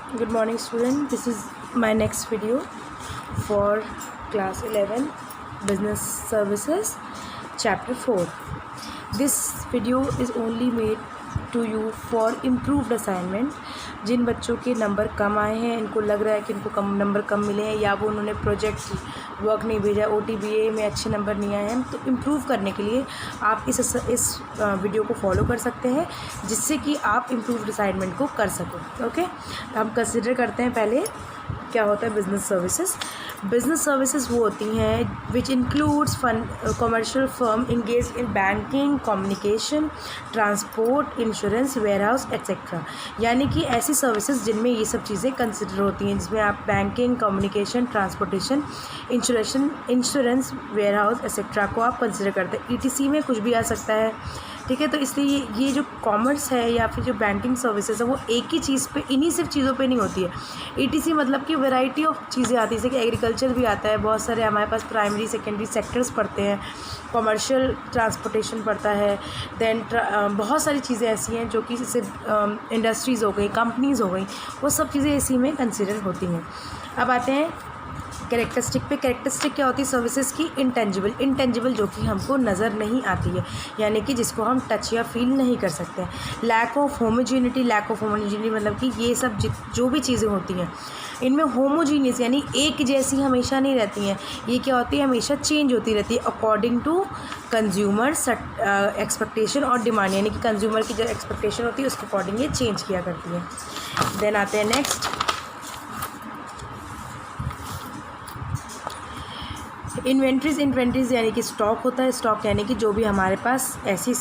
Good morning student, this is my next video for class 11 business services chapter 4. This video is only made to you for improved assignment. जिन बच्चों के number कम आए हैं, इनको लग रहा है कि इनको नंबर कम मिले हैं या वो उन्होंने प्रोजेक्ट वर्क नहीं भेजा, OTBA में अच्छे नंबर नहीं आए हैं, तो इम्प्रूव करने के लिए आप इस वीडियो को फॉलो कर सकते हैं जिससे कि आप इम्प्रूव्ड असाइनमेंट को कर सको। ओके, हम कंसिडर करते हैं पहले क्या होता है बिज़नेस सर्विसेज। बिज़नेस सर्विसेज वो होती हैं which includes commercial firm engage in banking, communication, transport, insurance, warehouse etcetera. यानी कि ऐसी सर्विसेज जिनमें ये सब चीज़ें कंसिडर होती हैं, जिसमें आप banking, communication, transportation, insurance, warehouse etcetera को आप कंसिडर करते हैं। ETC में कुछ भी आ सकता है, ठीक है। तो इसलिए ये जो कॉमर्स है या फिर जो बैंकिंग सर्विसेज है वो एक ही चीज़ पे, इन्हीं सिर्फ चीज़ों पे नहीं होती है। ETC मतलब कि वैरायटी ऑफ चीज़ें आती है, जैसे कि एग्रीकल्चर भी आता है, बहुत सारे हमारे पास प्राइमरी सेकेंडरी सेक्टर्स पढ़ते हैं, कमर्शियल ट्रांसपोर्टेशन पड़ता है, देन बहुत सारी चीज़ें ऐसी हैं जो कि जैसे इंडस्ट्रीज़ हो गई, कंपनीज़ हो गई, वो सब चीज़ें इसी में कंसिडर होती हैं। अब आते हैं कैरेक्टरिस्टिक पे। कैरेक्टरिस्टिक क्या होती है सर्विसेज की? इंटेंजिबल जो कि हमको नज़र नहीं आती है, यानी कि जिसको हम टच या फील नहीं कर सकते हैं। लैक ऑफ होमोजीनिटी मतलब कि ये सब जो भी चीज़ें होती हैं इनमें होमोजीनियस यानी एक जैसी हमेशा नहीं रहती हैं। ये क्या होती है? हमेशा चेंज होती रहती है अकॉर्डिंग टू कंज्यूमर एक्सपेक्टेशन और डिमांड, यानी कि कंज्यूमर की जो एक्सपेक्टेशन होती है उसके अकॉर्डिंग ये चेंज किया करती है। देन आते हैं नेक्स्ट इन्वेंट्रीज़ यानी कि स्टॉक होता है। स्टॉक यानी कि जो भी हमारे पास ऐसी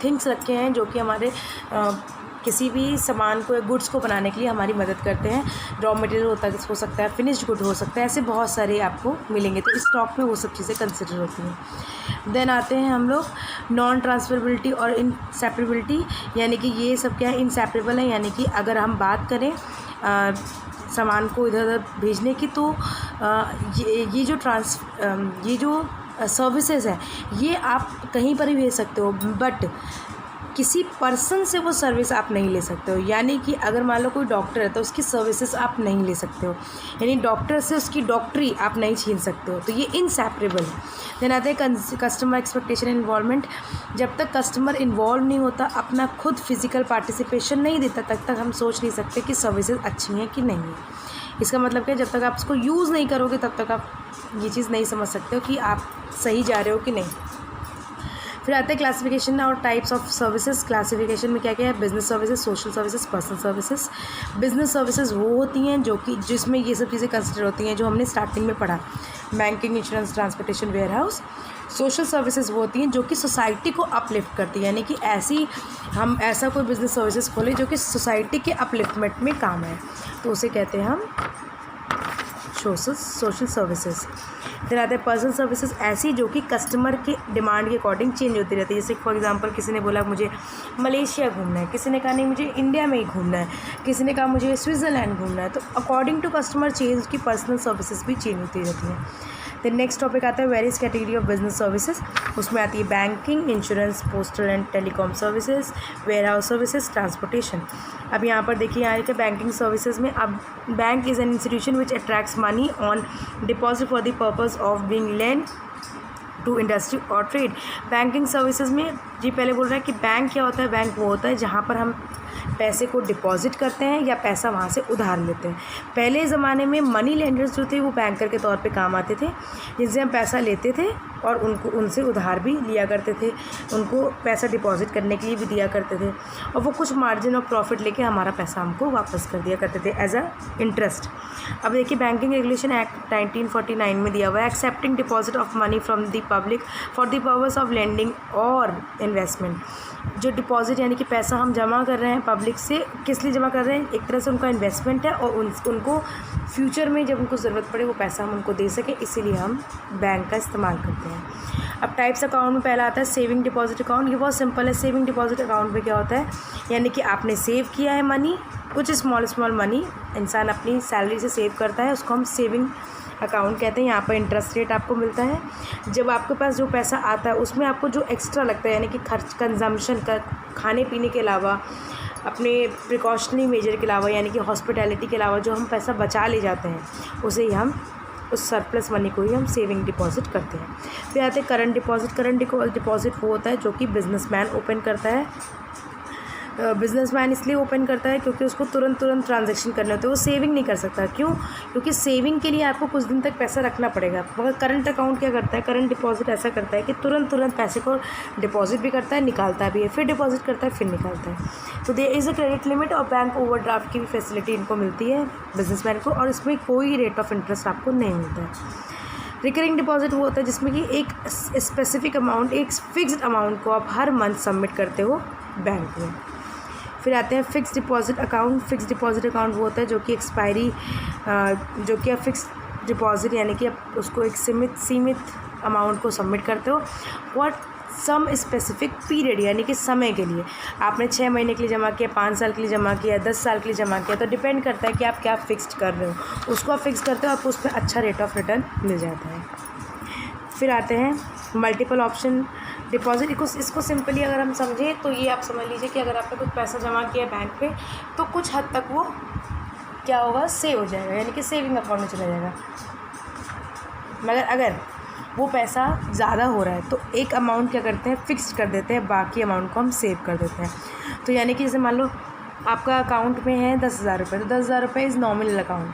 थिंग्स रखे हैं जो कि हमारे किसी भी सामान को, गुड्स को बनाने के लिए हमारी मदद करते हैं। रॉ मटेरियल हो सकता है, फिनिश्ड गुड हो सकता है, ऐसे बहुत सारे आपको मिलेंगे, तो स्टॉक में वो सब चीज़ें कंसिडर होती हैं। देन आते हैं हम लोग नॉन ट्रांसफरेबिलिटी और इनसेपरेबिलिटी, यानी कि ये सब क्या है? इनसेपरेबल है, यानी कि अगर हम बात करें सामान को इधर उधर भेजने की, तो ये जो सर्विसेज है ये आप कहीं पर भी भेज सकते हो, बट किसी पर्सन से वो सर्विस आप नहीं ले सकते हो। यानी कि अगर मान लो कोई डॉक्टर है तो उसकी सर्विसेज आप नहीं ले सकते हो, यानी डॉक्टर से उसकी डॉक्टरी आप नहीं छीन सकते हो, तो ये इनसेपरेबल है। देन आते हैं कस्टमर एक्सपेक्टेशन इन्वॉल्वमेंट। जब तक कस्टमर इन्वॉल्व नहीं होता, अपना खुद फिजिकल पार्टिसिपेशन नहीं देता, तब तक हम सोच नहीं सकते कि सर्विसेज अच्छी हैं कि नहीं है। इसका मतलब क्या? जब तक आप इसको यूज़ नहीं करोगे तब तक आप ये चीज़ नहीं समझ सकते हो कि आप सही जा रहे हो कि नहीं। फिर आते हैं क्लासिफिकेशन और टाइप्स ऑफ सर्विसेज। क्लासिफिकेशन में क्या क्या है? Business services, social services, personal services. Business services वो होती हैं जो कि जिसमें ये सब चीज़ें कंसिडर होती हैं जो हमने स्टार्टिंग में पढ़ा, banking, insurance, transportation, warehouse. Social services वो होती हैं जो कि सोसाइटी को अपलिफ्ट करती है, यानी कि हम ऐसा कोई बिजनेस सर्विसेज खोलें जो कि सोसाइटी के अपलिफ्टमेंट में काम है, तो उसे कहते हैं हम सोशल सर्विसेज। फिर आते हैं पर्सनल सर्विसेज, ऐसी जो कि कस्टमर के डिमांड के अकॉर्डिंग चेंज होती रहती है। जैसे फॉर एग्जांपल किसी ने बोला मुझे मलेशिया घूमना है, किसी ने कहा नहीं मुझे इंडिया में ही घूमना है, किसी ने कहा मुझे स्विट्ज़रलैंड घूमना है, तो अकॉर्डिंग टू कस्टमर चेंज उसकी पर्सनल सर्विसेज भी चेंज होती रहती हैं। देन नेक्स्ट टॉपिक आता है various category of business services. उसमें आती है banking, insurance, postal and telecom services, warehouse services, transportation. अब यहाँ पर देखिए यहाँ लिखा बैंकिंग सर्विसेज में, अब bank is an institution which attracts money on deposit for the purpose of being lend to industry और ट्रेड। बैंकिंग सर्विसेज में जी पहले बोल रहा है कि बैंक क्या होता है? बैंक वो होता है जहाँ पर हम पैसे को डिपॉजिट करते हैं या पैसा वहाँ से उधार लेते हैं। पहले ज़माने में मनी लेंडर्स जो थे वो बैंकर के तौर पे काम आते थे, जिनसे हम पैसा लेते थे और उनसे उधार भी लिया करते थे, उनको पैसा डिपॉजिट करने के लिए भी दिया करते थे, और वो कुछ मार्जिन ऑफ प्रॉफिट लेके हमारा पैसा हमको वापस कर दिया करते थे एज अ इंटरेस्ट। अब देखिए बैंकिंग रेगुलेशन एक्ट 1949 में दिया हुआ है, accepting deposit of money from the public for the purpose of lending और इन्वेस्टमेंट। जो डिपॉजिट यानी कि पैसा हम जमा कर रहे हैं पब्लिक से, किस लिए जमा कर रहे हैं? एक तरह से उनका इन्वेस्टमेंट है, और उनको फ्यूचर में जब उनको ज़रूरत पड़े वो पैसा हम उनको दे सकें, इसीलिए हम बैंक का इस्तेमाल करते हैं। अब टाइप्स अकाउंट में पहला आता है सेविंग डिपॉजिट अकाउंट। ये बहुत सिंपल है। सेविंग डिपॉजिट अकाउंट में क्या होता है? यानी कि आपने सेव किया है मनी, कुछ स्मॉल मनी इंसान अपनी सैलरी से सेव करता है, उसको हम सेविंग अकाउंट कहते हैं। यहाँ पर इंटरेस्ट रेट आपको मिलता है। जब आपके पास जो पैसा आता है उसमें आपको जो एक्स्ट्रा लगता है, यानी कि खर्च, कंजम्पशन का, खाने पीने के अलावा अपने प्रिकॉशनरी मेजर के अलावा यानी कि हॉस्पिटैलिटी के अलावा जो हम पैसा बचा ले जाते हैं उसे ही हम उस सरप्लस मनी को ही हम सेविंग डिपॉजिट करते हैं। फिर आते हैं करंट डिपॉजिट। करंट डिपॉजिट वो होता है जो कि बिजनेसमैन ओपन करता है। बिजनेसमैन इसलिए ओपन करता है क्योंकि उसको तुरंत ट्रांजैक्शन करने होते हैं, वो सेविंग नहीं कर सकता। क्यों? क्योंकि सेविंग के लिए आपको कुछ दिन तक पैसा रखना पड़ेगा। मगर करंट अकाउंट क्या करता है, करंट डिपॉजिट ऐसा करता है कि तुरंत पैसे को डिपॉजिट भी करता है, निकालता भी है, फिर डिपॉजिट करता है, फिर निकालता है। तो there is a credit limit और बैंक ओवरड्राफ्ट की भी फैसिलिटी इनको मिलती है बिजनेसमैन को, और इसमें कोई रेट ऑफ इंटरेस्ट आपको नहीं मिलता है। रिकरिंग डिपॉजिट वो होता है जिसमें कि एक स्पेसिफिक अमाउंट, एक फिक्स्ड अमाउंट को आप हर मंथ सबमिट करते हो बैंक में। फिर आते हैं fix deposit account. Fix deposit account वो होता है जो कि एक्सपायरी, जो कि आप फिक्स डिपॉजिट यानी कि आप उसको एक सीमित अमाउंट को सबमिट करते हो व्हाट सम स्पेसिफिक पीरियड, यानी कि समय के लिए। आपने 6 महीने के लिए जमा किया, 5 साल के लिए जमा किया, 10 साल के लिए जमा किया, तो डिपेंड करता है कि आप क्या फिक्स्ड कर रहे हो। उसको आप फिक्स करते हो, आपको उस पर अच्छा रेट ऑफ रिटर्न मिल जाता है। फिर आते हैं मल्टीपल ऑप्शन डिपॉजिट। इसको सिंपली अगर हम समझें तो ये आप समझ लीजिए कि अगर आपने कुछ पैसा जमा किया बैंक पे तो कुछ हद तक वो क्या होगा, सेव हो जाएगा, यानी कि सेविंग अकाउंट में चला जाएगा। मगर अगर वो पैसा ज़्यादा हो रहा है तो एक अमाउंट क्या करते हैं, फिक्स्ड कर देते हैं, बाकी अमाउंट को हम सेव कर देते हैं। तो यानी कि जैसे मान लो आपका अकाउंट में है 10,000 रुपये, तो 10,000 रुपये इज़ नॉमिनल अकाउंट।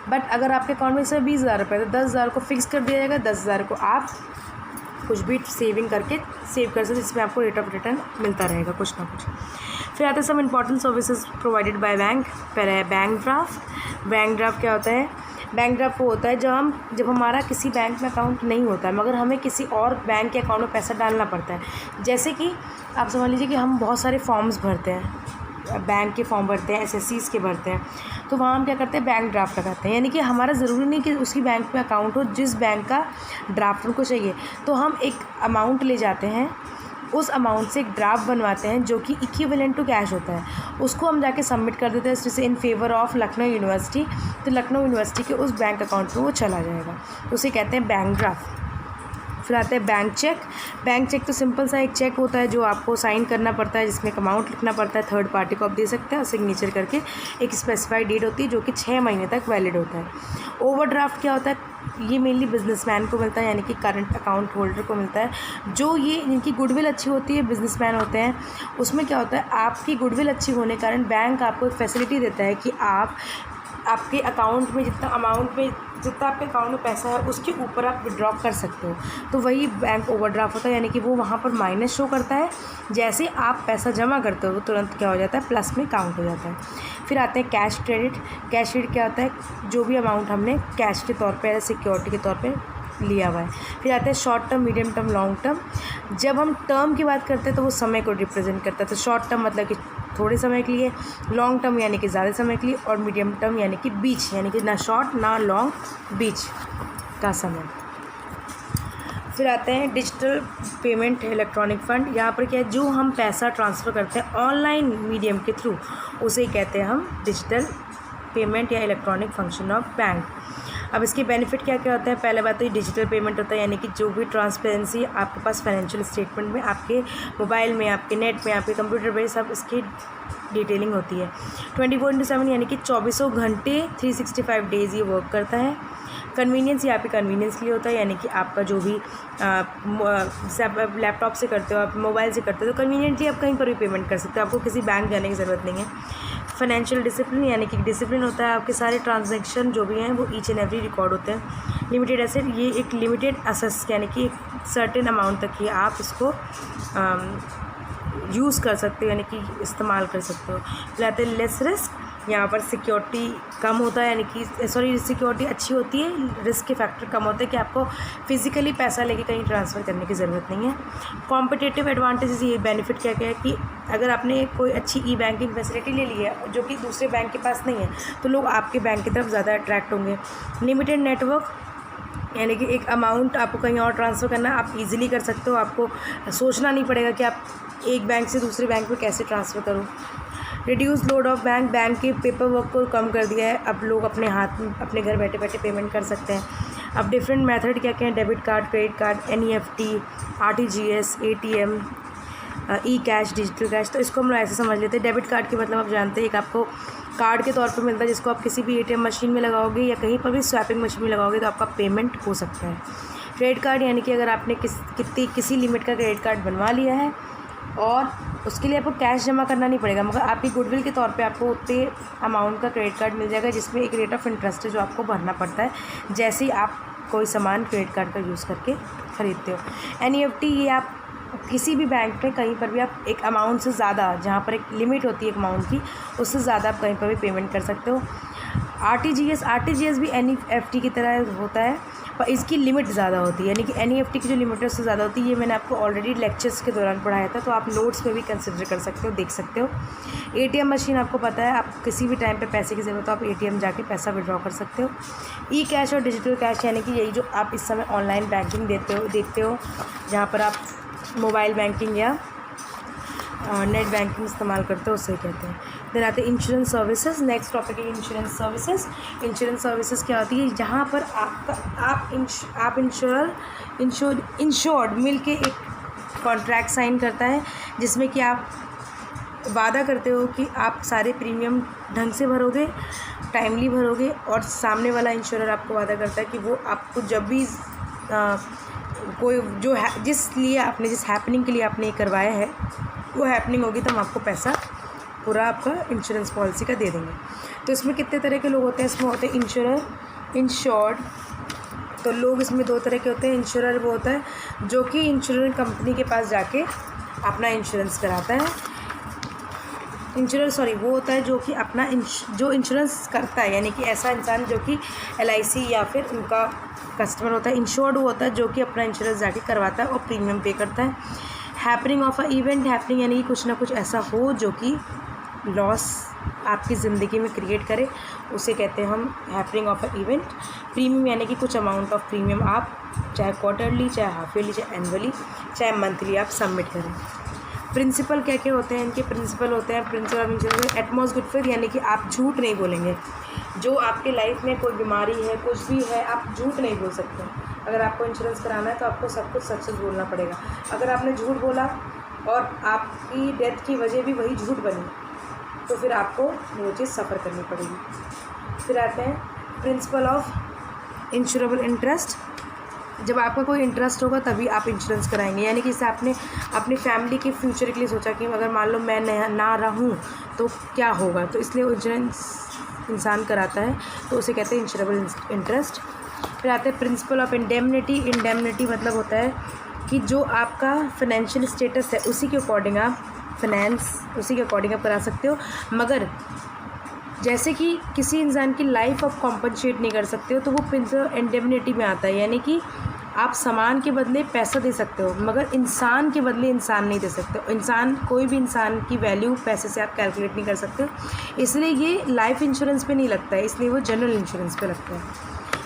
बट अगर आपके अकाउंट में सिर्फ 20,000 रुपये, तो 10,000 को फिक्स कर दिया जाएगा, 10,000 को आप कुछ भी सेविंग करके सेव कर सकते, जिसमें आपको रेट ऑफ रिटर्न मिलता रहेगा कुछ ना कुछ। फिर आते हैं some important services provided by bank. पहले है बैंक ड्राफ्ट। बैंक ड्राफ्ट क्या होता है? बैंक ड्राफ्ट वो होता है जब हमारा किसी बैंक में अकाउंट नहीं होता है मगर हमें किसी और बैंक के अकाउंट में पैसा डालना पड़ता है। जैसे कि आप समझ लीजिए कि हम बहुत सारे फॉर्म्स भरते हैं, बैंक के फॉर्म भरते हैं, SSCs के भरते हैं, तो वहाँ हम क्या करते हैं, बैंक ड्राफ्ट लगाते हैं। यानी कि हमारा ज़रूरी नहीं कि उसी बैंक में अकाउंट हो जिस बैंक का ड्राफ्ट उनको चाहिए, तो हम एक अमाउंट ले जाते हैं, उस अमाउंट से एक ड्राफ्ट बनवाते हैं जो कि इक्विवेलेंट टू कैश होता है, उसको हम जाके सबमिट कर देते हैं जैसे in favour of Lucknow university. तो लखनऊ यूनिवर्सिटी के उस बैंक अकाउंट में वो चला जाएगा, तो उसे कहते हैं बैंक ड्राफ्ट। फिर आता है बैंक चेक। बैंक चेक तो सिंपल सा एक चेक होता है जो आपको साइन करना पड़ता है, जिसमें एक अमाउंट लिखना पड़ता है, थर्ड पार्टी को आप दे सकते हैं और सिग्नेचर करके एक स्पेसिफाइड डेट होती है जो कि 6 महीने तक वैलिड होता है। ओवरड्राफ्ट क्या होता है? ये मेनली बिजनेसमैन को मिलता है, यानी कि करंट अकाउंट होल्डर को मिलता है। जो ये जिनकी गुडविल अच्छी होती है, बिजनेसमैन होते हैं, उसमें क्या होता है, आपकी गुडविल अच्छी होने के कारण बैंक आपको एक फैसिलिटी देता है कि आप आपके अकाउंट में जितना आपके अकाउंट में पैसा है उसके ऊपर आप विड्रॉ कर सकते हो। तो वही बैंक ओवरड्राफ्ट होता है, यानी कि वो वहाँ पर माइनस शो करता है, जैसे आप पैसा जमा करते हो वो तुरंत क्या हो जाता है, प्लस में काउंट हो जाता है। फिर आते हैं कैश क्रेडिट। कैश क्रेडिट क्या होता है? जो भी अमाउंट हमने कैश के तौर पर, सिक्योरिटी के तौर पर लिया हुआ है। फिर आते हैं short term, medium term, long term. जब हम टर्म की बात करते हैं तो वो समय को रिप्रेजेंट करता है। तो शॉर्ट टर्म मतलब कि थोड़े समय के लिए, लॉन्ग टर्म यानी कि ज़्यादा समय के लिए, और मीडियम टर्म यानी कि बीच, यानी कि ना शॉर्ट ना लॉन्ग, बीच का समय। फिर आते हैं डिजिटल पेमेंट, इलेक्ट्रॉनिक फ़ंड। यहाँ पर क्या है, जो हम पैसा ट्रांसफ़र करते हैं ऑनलाइन मीडियम के थ्रू, उसे कहते हैं हम डिजिटल पेमेंट या इलेक्ट्रॉनिक फंक्शन ऑफ बैंक। अब इसके बेनिफिट क्या क्या होता है? पहले बात तो ये डिजिटल पेमेंट होता है, यानी कि जो भी ट्रांसपेरेंसी आपके पास फाइनेंशियल स्टेटमेंट में, आपके मोबाइल में, आपके नेट में, आपके कंप्यूटर पे सब इसकी डिटेलिंग होती है। 24/7 यानी कि 24 घंटे 365 डेज़ ये वर्क करता है। कन्वीनियंस, यहाँ पे कन्वीनियंस के लिए होता है, यानी कि आपका जो भी लैपटॉप से करते हो, आप मोबाइल से करते हो, तो कन्वीनियंटली आप कहीं पर भी पेमेंट कर सकते हो, आपको किसी बैंक जाने की ज़रूरत नहीं है। फाइनेंशियल डिसिप्लिन, यानी कि डिसिप्लिन होता है, आपके सारे ट्रांजैक्शन जो भी हैं वो ईच एंड एवरी रिकॉर्ड होते हैं। लिमिटेड एसेट, ये एक लिमिटेड असेस, यानी कि एक सर्टेन अमाउंट तक ही आप इसको यूज़ कर सकते हो, यानी कि इस्तेमाल कर सकते हो। फिर आते हैं लेस रिस्क। यहाँ पर सिक्योरिटी कम होता है, यानी कि सिक्योरिटी अच्छी होती है, रिस्क के फैक्टर कम होते हैं कि आपको फिज़िकली पैसा लेके कहीं ट्रांसफ़र करने की ज़रूरत नहीं है। कॉम्पिटिटिव एडवांटेजेस, ये बेनिफिट क्या क्या है कि अगर आपने कोई अच्छी ई बैंकिंग फैसिलिटी ले ली है जो कि दूसरे बैंक के पास नहीं है, तो लोग आपके बैंक की तरफ ज़्यादा अट्रैक्ट होंगे। लिमिटेड नेटवर्क, यानी कि एक अमाउंट आपको कहीं और ट्रांसफ़र करना है, आप इजीली कर सकते हो, आपको सोचना नहीं पड़ेगा कि आप एक बैंक से दूसरे बैंक में कैसे ट्रांसफ़र करो। रिड्यूस लोड ऑफ बैंक के पेपर वर्क को कम कर दिया है, अब लोग अपने हाथ में अपने घर बैठे बैठे पेमेंट कर सकते हैं। अब डिफरेंट मेथड क्या क्या हैं, debit card, credit card, NEFT, RTGS, ATM, ई कैश, डिजिटल कैश। तो इसको हम लोग ऐसे समझ लेते हैं। डेबिट कार्ड के मतलब आप जानते हैं, एक आपको कार्ड के तौर पे मिलता है जिसको आप किसी भी ATM मशीन में लगाओगे या कहीं पर भी स्वैपिंग मशीन में लगाओगे तो आपका पेमेंट हो सकता है। क्रेडिट कार्ड यानी कि अगर आपने किसी लिमिट का क्रेडिट कार्ड बनवा लिया है और उसके लिए आपको कैश जमा करना नहीं पड़ेगा, मगर आपकी गुडविल के तौर पे आपको उतने अमाउंट का क्रेडिट कार्ड मिल जाएगा जिसमें एक रेट ऑफ इंटरेस्ट है जो आपको भरना पड़ता है जैसे ही आप कोई सामान क्रेडिट कार्ड का यूज़ करके ख़रीदते हो। NEFT ये आप किसी भी बैंक में कहीं पर भी आप एक अमाउंट से ज़्यादा, जहाँ पर एक लिमिट होती है एक अमाउंट की, उससे ज़्यादा आप कहीं पर भी पेमेंट कर सकते हो। RTGS भी NEFT की तरह होता है पर इसकी लिमिट ज़्यादा होती है, यानी कि NEFT की जो लिमिट है उससे ज़्यादा होती है। ये मैंने आपको ऑलरेडी लेक्चर्स के दौरान पढ़ाया था, तो आप नोट्स में भी कंसिडर कर सकते हो, देख सकते हो। ATM मशीन आपको पता है, आप किसी भी टाइम पे पैसे की ज़रूरत हो आप ATM जाके पैसा विड्रॉ कर सकते हो। ई कैश और डिजिटल कैश यानी कि यही जो आप इस समय ऑनलाइन बैंकिंग देखते हो जहाँ पर आप मोबाइल बैंकिंग या नेट बैंकिंग इस्तेमाल करते हो, उसे कहते हैं। देन आते हैं इंश्योरेंस सर्विसेज। नेक्स्ट टॉपिक है इंश्योरेंस सर्विसेज। इंश्योरेंस सर्विसेज क्या होती है? जहाँ पर आप इंश्योर्ड मिल के एक कॉन्ट्रैक्ट साइन करता है जिसमें कि आप वादा करते हो कि आप सारे प्रीमियम ढंग से भरोगे, टाइमली भरोगे, और सामने वाला इंश्योरर आपको वादा करता है कि वो आपको जब भी कोई जो है जिस हैपनिंग के लिए आपने ये करवाया है वो हैपनिंग होगी तो हम आपको पैसा पूरा आपका इंश्योरेंस पॉलिसी का दे देंगे। तो इसमें कितने तरह के लोग होते हैं? इसमें होते हैं इंश्योरर, इंश्योर्ड। तो लोग इसमें दो तरह के होते हैं। इंश्योरर वो होता है जो कि इंश्योरेंस कंपनी के पास जाके अपना इंश्योरेंस कराता है। वो होता है जो कि अपना जो इंश्योरेंस करता है, यानी कि ऐसा इंसान जो कि LIC या फिर उनका कस्टमर होता है। इंश्योर्ड वो होता है जो कि अपना इंश्योरेंस जाके करवाता है और प्रीमियम पे करता है। Happening of a event, happening यानी कि कुछ ना कुछ ऐसा हो जो कि लॉस आपकी ज़िंदगी में क्रिएट करे, उसे कहते हैं हम happening of a event. Premium यानी कि कुछ अमाउंट ऑफ प्रीमियम आप चाहे क्वार्टरली, चाहे हाफ ईयरली, चाहे एनुअली, चाहे मंथली आप सबमिट करें। प्रिंसिपल क्या क्या होते हैं? इनके प्रिंसिपल होते हैं principle of insurance Atmos good faith, यानी कि आप झूठ नहीं बोलेंगे। जो आपके लाइफ में कोई बीमारी है, कुछ भी है, आप झूठ नहीं बोल सकते। अगर आपको इंश्योरेंस कराना है तो आपको सब कुछ सच बोलना पड़ेगा। अगर आपने झूठ बोला और आपकी डेथ की वजह भी वही झूठ बनी तो फिर आपको वो चीज़ सफ़र करनी पड़ेगी। फिर आते हैं प्रिंसिपल ऑफ इंश्योरेबल इंटरेस्ट। जब आपका कोई इंटरेस्ट होगा तभी आप इंश्योरेंस कराएंगे, यानी कि इससे आपने अपनी फैमिली के फ्यूचर के लिए सोचा कि अगर मान लो मैं ना रहूँ तो क्या होगा, तो इसलिए इंश्योरेंस इंसान कराता है, तो उसे कहते हैं इंश्योरेबल इंटरेस्ट। फिर आते हैं प्रिंसिपल ऑफ इंडेमनिटी। इंडेमनिटी मतलब होता है कि जो आपका फाइनेंशियल स्टेटस है उसी के अकॉर्डिंग आप करा सकते हो, मगर जैसे कि किसी इंसान की लाइफ आप कॉम्पनसेट नहीं कर सकते हो तो वो प्रिंसिपल इंडेमनिटी में आता है, यानी कि आप सामान के बदले पैसा दे सकते हो मगर इंसान के बदले इंसान नहीं दे सकते हो। कोई भी इंसान की वैल्यू पैसे से आप कैलकुलेट नहीं कर सकते हो, इसलिए ये लाइफ इंश्योरेंस पे नहीं लगता है, इसलिए वो जनरल इंश्योरेंस पे लगता है।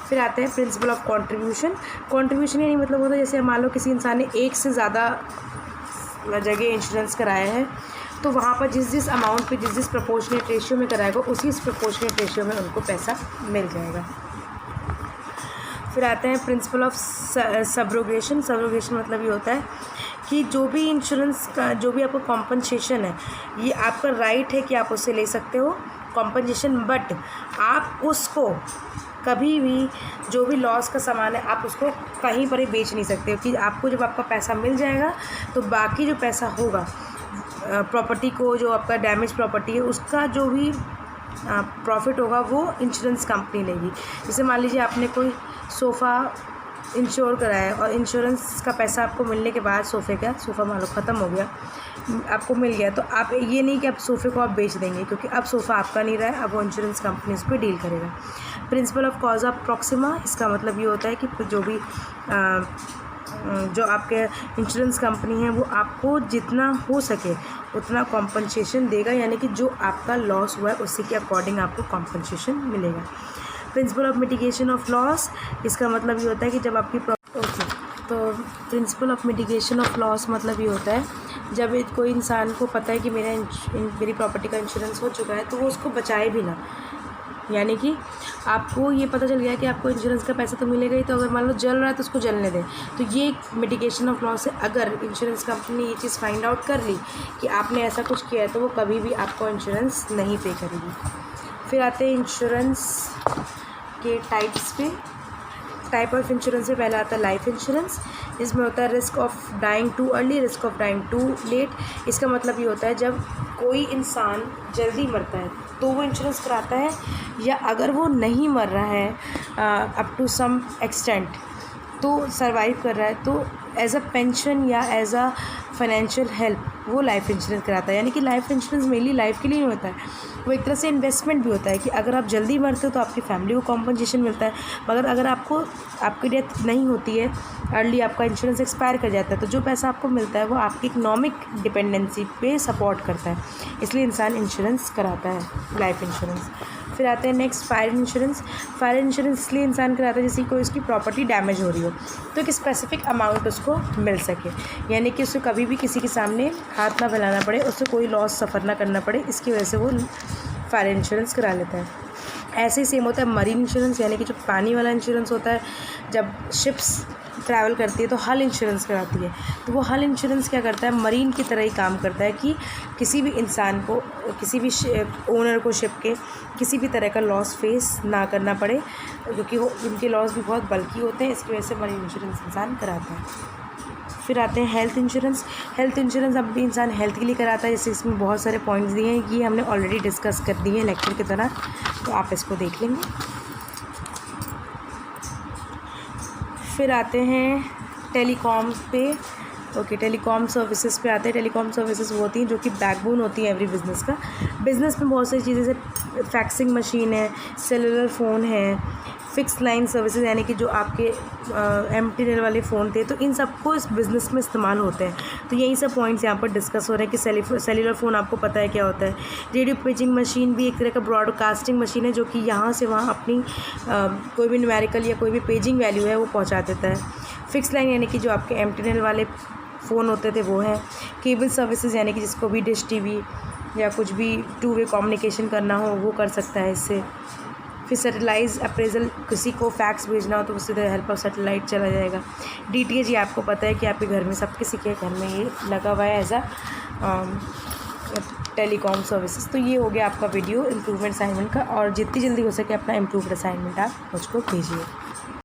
फिर आते हैं प्रिंसिपल ऑफ कंट्रीब्यूशन यानी मतलब होता है जैसे मान लो किसी इंसान ने एक से ज़्यादा जगह इंश्योरेंस कराया है तो वहाँ पर जिस अमाउंट पे जिस प्रोपोर्शनेट रेशियो में कराएगा उसी प्रोपोर्शनेट रेशियो में उनको पैसा मिल जाएगा। फिर आते हैं प्रिंसिपल ऑफ सब्रोगेशन मतलब ये होता है कि जो भी इंश्योरेंस का जो भी आपको कॉम्पनसेशन है ये आपका राइट है कि आप उससे ले सकते हो कॉम्पनसेशन, बट आप उसको कभी भी जो भी लॉस का सामान है आप उसको कहीं पर ही बेच नहीं सकते हो कि आपको जब आपका पैसा मिल जाएगा तो बाकी जो पैसा होगा प्रॉपर्टी को, जो आपका डैमेज प्रॉपर्टी है उसका जो भी प्रॉफिट होगा वो इंश्योरेंस कंपनी लेगी। जैसे मान लीजिए आपने कोई सोफ़ा इंश्योर कराया है और इंश्योरेंस का पैसा आपको मिलने के बाद सोफ़ा मान लो ख़त्म हो गया, आपको मिल गया, तो आप ये नहीं कि आप सोफ़े को आप बेच देंगे क्योंकि अब सोफ़ा आपका नहीं रहा है, अब वो इंश्योरेंस कंपनी उस पर डील करेगा। Principle of cause of Proxima, इसका मतलब ये होता है कि जो भी जो आपके इंश्योरेंस कंपनी है वो आपको जितना हो सके उतना कॉम्पनसेशन देगा, यानी कि जो आपका लॉस हुआ है उसी के अकॉर्डिंग आपको कॉम्पनसेशन मिलेगा। Principle of mitigation of loss, इसका मतलब ये होता है कि जब आपकी तो principle of mitigation of loss मतलब ये होता है जब कोई इंसान को पता है कि मेरी प्रॉपर्टी का इंश्योरेंस हो चुका है तो वो उसको बचाए भी ना, यानी कि आपको ये पता चल गया कि आपको इंश्योरेंस का पैसा तो मिलेगा ही, तो अगर मान लो जल रहा है तो उसको जलने दें। तो ये एक मिटिगेशन ऑफ लॉस है। अगर इंश्योरेंस कंपनी ने ये चीज़ फाइंड आउट कर ली कि आपने ऐसा कुछ किया है, तो वो कभी भी आपको इंश्योरेंस नहीं पे करेगी। फिर आते हैं इंश्योरेंस के टाइप्स पे। टाइप ऑफ इंश्योरेंस में पहला आता है लाइफ इंश्योरेंस। इसमें होता है risk of dying too early, risk of dying too late. इसका मतलब ये होता है जब कोई इंसान जल्दी मरता है तो वो इंश्योरेंस कराता है, या अगर वो नहीं मर रहा है अप टू सम एक्सटेंट, तो सर्वाइव कर रहा है, तो एज अ पेंशन या एज अ फाइनेंशियल हेल्प वो लाइफ इंश्योरेंस कराता है। यानी कि लाइफ इंश्योरेंस मेनली लाइफ के लिए नहीं होता है, वो एक तरह से इन्वेस्टमेंट भी होता है कि अगर आप जल्दी मरते हो तो आपकी फैमिली को कॉम्पनसेशन मिलता है, मगर अगर आपकी डेथ नहीं होती है, अर्ली आपका इंश्योरेंस एक्सपायर कर जाता है, तो जो पैसा आपको मिलता है वो आपकी इकोनॉमिक डिपेंडेंसी पे सपोर्ट करता है, इसलिए इंसान इंश्योरेंस कराता है लाइफ इंश्योरेंस। फिर आते हैं next fire insurance. Fire insurance इसलिए इंसान कराता है जैसे कोई उसकी प्रॉपर्टी डैमेज हो रही हो तो एक स्पेसिफिक अमाउंट उसको मिल सके, यानी कि उसे कभी भी किसी के सामने हाथ ना फैलाना पड़े, उससे कोई लॉस सफ़र ना करना पड़े, इसकी वजह से वो फायर इंश्योरेंस करा लेता है। ऐसे ही सेम होता है मरीन इंश्योरेंस, यानी कि जो पानी वाला इंश्योरेंस होता है, जब शिप्स ट्रैवल करती है तो हल इंश्योरेंस कराती है। तो वो हल इंश्योरेंस क्या करता है, मरीन की तरह ही काम करता है कि किसी भी इंसान को, किसी भी ओनर को शिप के किसी भी तरह का लॉस फेस ना करना पड़े, क्योंकि वो उनके लॉस भी बहुत बल्कि होते हैं, इसकी वजह से मरीन इंश्योरेंस इंसान कराता है। फिर आते हैं हेल्थ इंश्योरेंस। हेल्थ इंश्योरेंस अब भी इंसान हेल्थ के लिए कराता है, जैसे इसमें बहुत सारे पॉइंट्स दिए हैं, ये हमने ऑलरेडी डिस्कस कर दिए हैं लेक्चर के दौरान, तो आप इसको देख लेंगे। फिर आते हैं टेलीकॉम पे। ओके, टेलीकॉम सर्विसेज पे आते हैं। टेलीकॉम सर्विसेज वो होती हैं जो कि बैकबोन होती है एवरी बिज़नेस का। बिज़नेस में बहुत सारी चीज़ें, जैसे फैक्सिंग मशीन है, सेलुलर फ़ोन है, फिक्स लाइन सर्विसेज, यानी कि जो आपके MTNL वाले फ़ोन थे, तो इन सबको इस बिज़नेस में इस्तेमाल होते हैं। तो यही सब पॉइंट्स यहाँ पर डिस्कस हो रहे हैं कि सेलुलर फ़ोन आपको पता है क्या होता है। रेडियो पेजिंग मशीन भी एक तरह का ब्रॉडकास्टिंग मशीन है जो कि यहाँ से वहाँ अपनी कोई भी न्यूमेरिकल या कोई भी पेजिंग वैल्यू है वो पहुँचा देता है। फिक्स लाइन यानी कि जो आपके MTNL वाले फ़ोन होते थे वो है। केबल सर्विसेज यानी कि जिसको भी डिश TV या कुछ भी 2 वे कम्युनिकेशन करना हो वो कर सकता है इससे। फिर सैटेलाइट अप्रेजल, किसी को फैक्स भेजना हो तो उससे हेल्प ऑफ सैटेलाइट चला जाएगा। DTH, ये आपको पता है कि आपके घर में, सबके किसी घर में ये लगा हुआ है एज अ टेलीकॉम सर्विसेज। तो ये हो गया आपका वीडियो इम्प्रूवमेंट असाइनमेंट का, और जितनी जल्दी हो सके अपना इम्प्रूव्ड असाइनमेंट आप मुझको भेजिए।